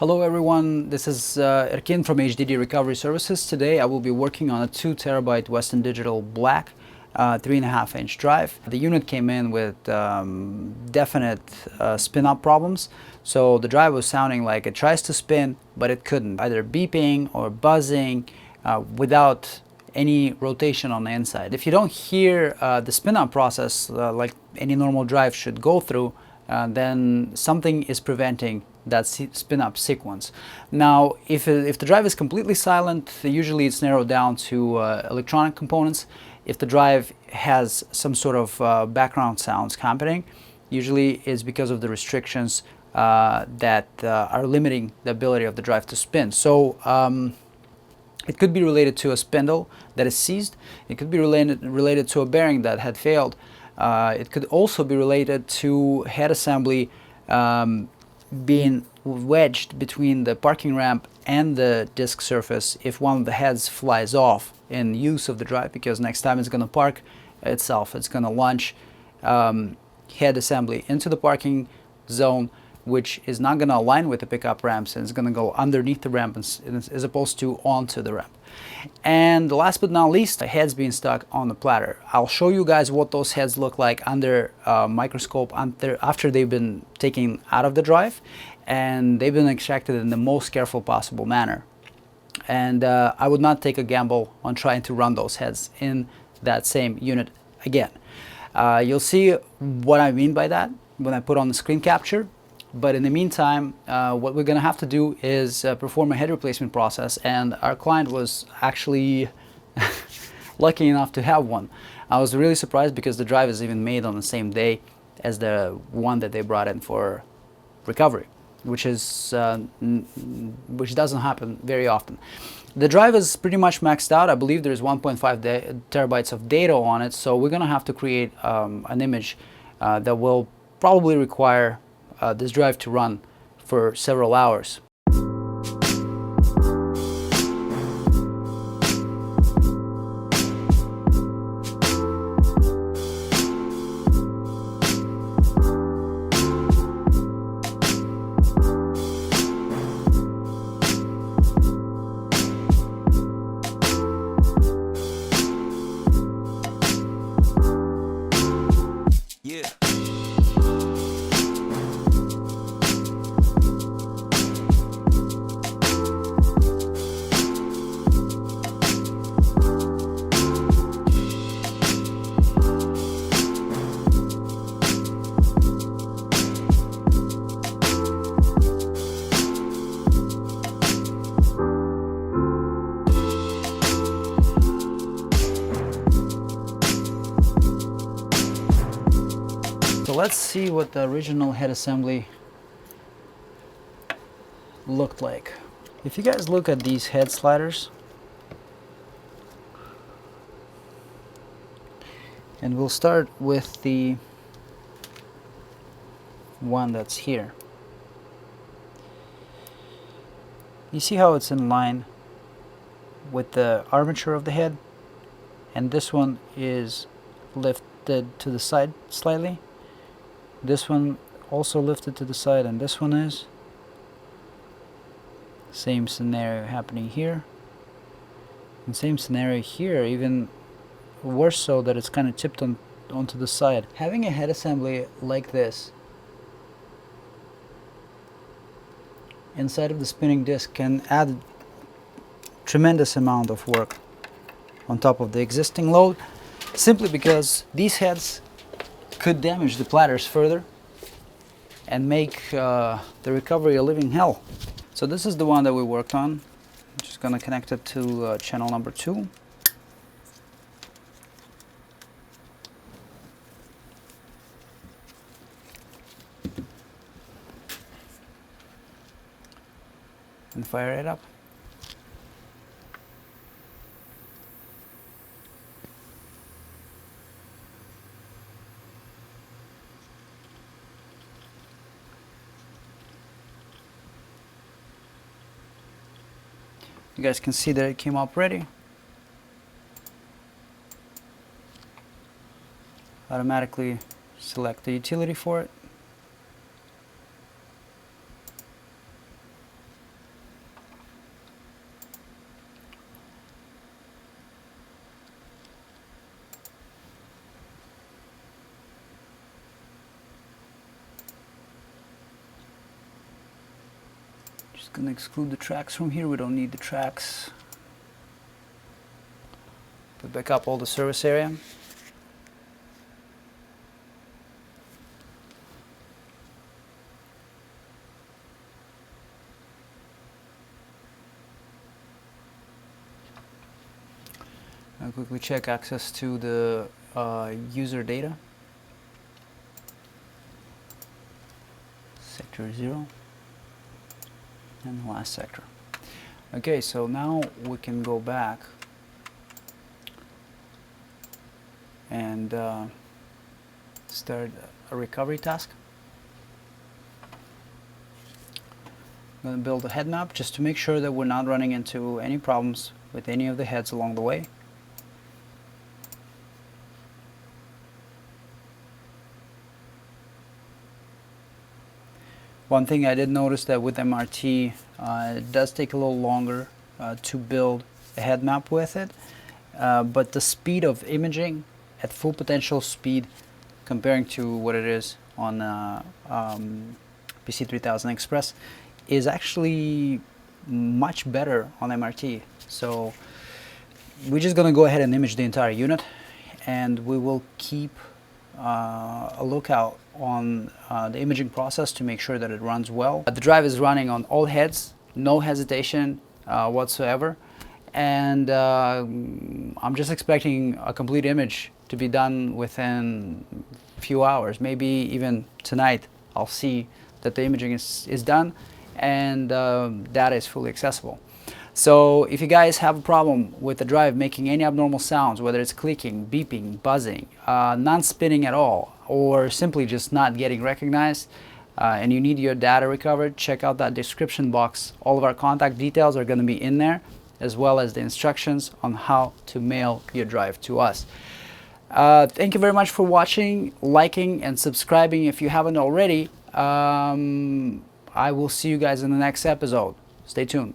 Hello everyone, this is Erkin from HDD Recovery Services. Today I will be working on a 2 terabyte Western Digital Black 3.5-inch drive. The unit came in with definite spin-up problems. So the drive was sounding like it tries to spin, but it couldn't. Either beeping or buzzing without any rotation on the inside. If you don't hear the spin-up process like any normal drive should go through, then something is preventing that spin-up sequence. Now, if the drive is completely silent, usually it's narrowed down to electronic components. If the drive has some sort of background sounds happening, usually it's because of the restrictions that are limiting the ability of the drive to spin. So it could be related to a spindle that is seized. It could be related to a bearing that had failed. It could also be related to head assembly being wedged between the parking ramp and the disk surface if one of the heads flies off in use of the drive, because next time it's going to park itself, it's going to launch head assembly into the parking zone, which is not going to align with the pickup ramps, and it's going to go underneath the ramp as opposed to onto the ramp. And last but not least, the heads being stuck on the platter. I'll show you guys what those heads look like under a microscope after they've been taken out of the drive and they've been extracted in the most careful possible manner. And I would not take a gamble on trying to run those heads in that same unit again. You'll see what I mean by that when I put on the screen capture. But in the meantime, what we're going to have to do is perform a head replacement process, and our client was actually lucky enough to have one. I was really surprised because the drive is even made on the same day as the one that they brought in for recovery, which doesn't happen very often. The drive is pretty much maxed out. I believe there's 1.5 terabytes of data on it, so we're going to have to create an image that will probably require this drive to run for several hours. So let's see what the original head assembly looked like. If you guys look at these head sliders, and we'll start with the one that's here. You see how it's in line with the armature of the head, and this one is lifted to the side slightly. This one also lifted to the side, and this one is. Same scenario happening here. And same scenario here, even worse so that it's kind of tipped onto the side. Having a head assembly like this inside of the spinning disc can add tremendous amount of work on top of the existing load, simply because these heads could damage the platters further and make the recovery a living hell. So this is the one that we worked on. I'm just going to connect it to channel number 2. And fire it up. You guys can see that it came up ready. Automatically select the utility for it. Just gonna exclude the tracks from here. We don't need the tracks. Put back up all the service area. I'll quickly check access to the user data. Sector 0 and the last sector. Okay, so now we can go back and start a recovery task. I'm going to build a head map just to make sure that we're not running into any problems with any of the heads along the way. One thing I did notice that with MRT, it does take a little longer to build a head map with it, but the speed of imaging at full potential speed comparing to what it is on PC3000 Express is actually much better on MRT. So we're just going to go ahead and image the entire unit, and we will keep a lookout on the imaging process to make sure that it runs well. The drive is running on all heads, no hesitation whatsoever, and I'm just expecting a complete image to be done within a few hours, maybe even tonight. I'll see that the imaging is done and data is fully accessible. So if you guys have a problem with the drive making any abnormal sounds, whether it's clicking, beeping, buzzing, non-spinning at all, or simply just not getting recognized, and you need your data recovered, check out that description box. All of our contact details are going to be in there, as well as the instructions on how to mail your drive to us. Thank you very much for watching, liking, and subscribing if you haven't already. I will see you guys in the next episode. Stay tuned.